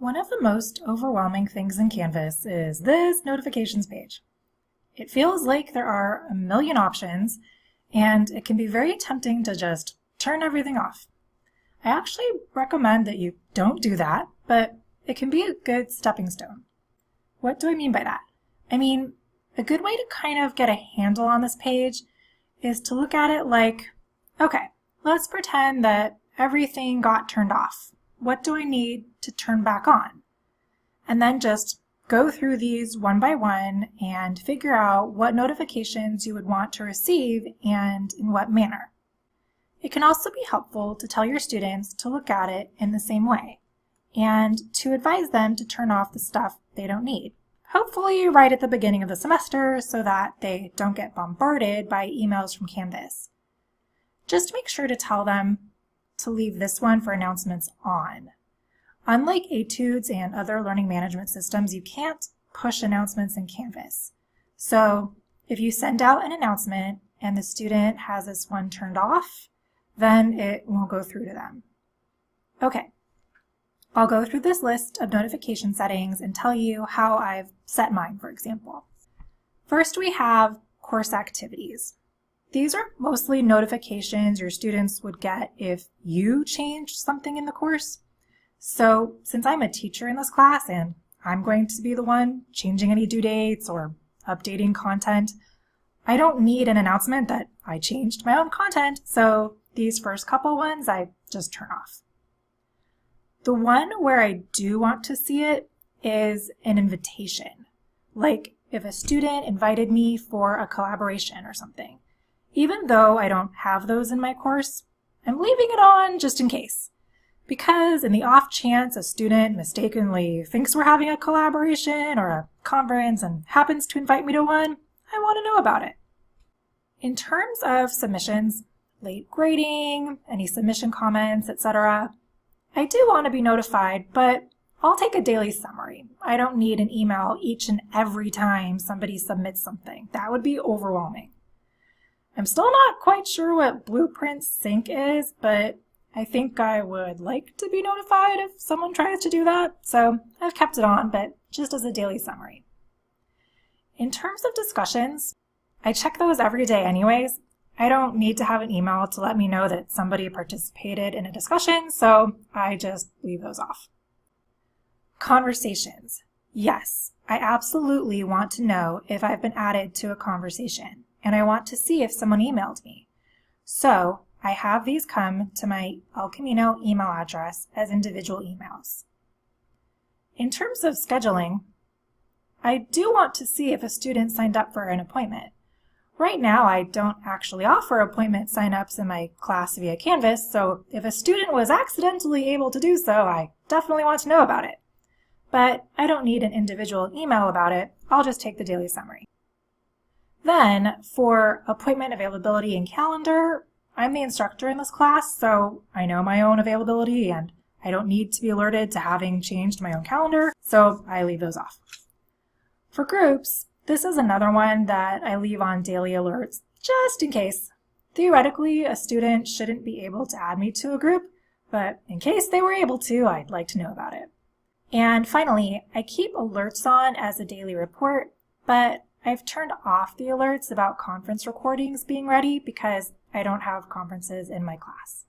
One of the most overwhelming things in Canvas is this notifications page. It feels like there are a million options, and it can be very tempting to just turn everything off. I actually recommend that you don't do that, but it can be a good stepping stone. What do I mean by that? I mean, a good way to kind of get a handle on this page is to look at it like, okay, let's pretend that everything got turned off. What do I need to turn back on? And then just go through these one by one and figure out what notifications you would want to receive and in what manner. It can also be helpful to tell your students to look at it in the same way and to advise them to turn off the stuff they don't need. Hopefully right at the beginning of the semester so that they don't get bombarded by emails from Canvas. Just make sure to tell them to leave this one for announcements on. Unlike Etudes and other learning management systems, you can't push announcements in Canvas. So if you send out an announcement and the student has this one turned off, then it won't go through to them. Okay, I'll go through this list of notification settings and tell you how I've set mine, for example. First, we have course activities. These are mostly notifications your students would get if you changed something in the course. So since I'm a teacher in this class and I'm going to be the one changing any due dates or updating content, I don't need an announcement that I changed my own content, so these first couple ones I just turn off. The one where I do want to see it is an invitation, like if a student invited me for a collaboration or something. Even though I don't have those in my course, I'm leaving it on just in case. Because in the off chance a student mistakenly thinks we're having a collaboration or a conference and happens to invite me to one, I want to know about it. In terms of submissions, late grading, any submission comments, etc., I do want to be notified, but I'll take a daily summary. I don't need an email each and every time somebody submits something. That would be overwhelming. I'm still not quite sure what Blueprint Sync is, but I think I would like to be notified if someone tries to do that, so I've kept it on, but just as a daily summary. In terms of discussions, I check those every day anyways. I don't need to have an email to let me know that somebody participated in a discussion, so I just leave those off. Conversations. Yes, I absolutely want to know if I've been added to a conversation, and I want to see if someone emailed me. So I have these come to my El Camino email address as individual emails. In terms of scheduling, I do want to see if a student signed up for an appointment. Right now, I don't actually offer appointment signups in my class via Canvas, so if a student was accidentally able to do so, I definitely want to know about it. But I don't need an individual email about it. I'll just take the daily summary. Then, for appointment availability and calendar, I'm the instructor in this class, so I know my own availability and I don't need to be alerted to having changed my own calendar, so I leave those off. For groups, this is another one that I leave on daily alerts, just in case. Theoretically, a student shouldn't be able to add me to a group, but in case they were able to, I'd like to know about it. And finally, I keep alerts on as a daily report, but I've turned off the alerts about conference recordings being ready because I don't have conferences in my class.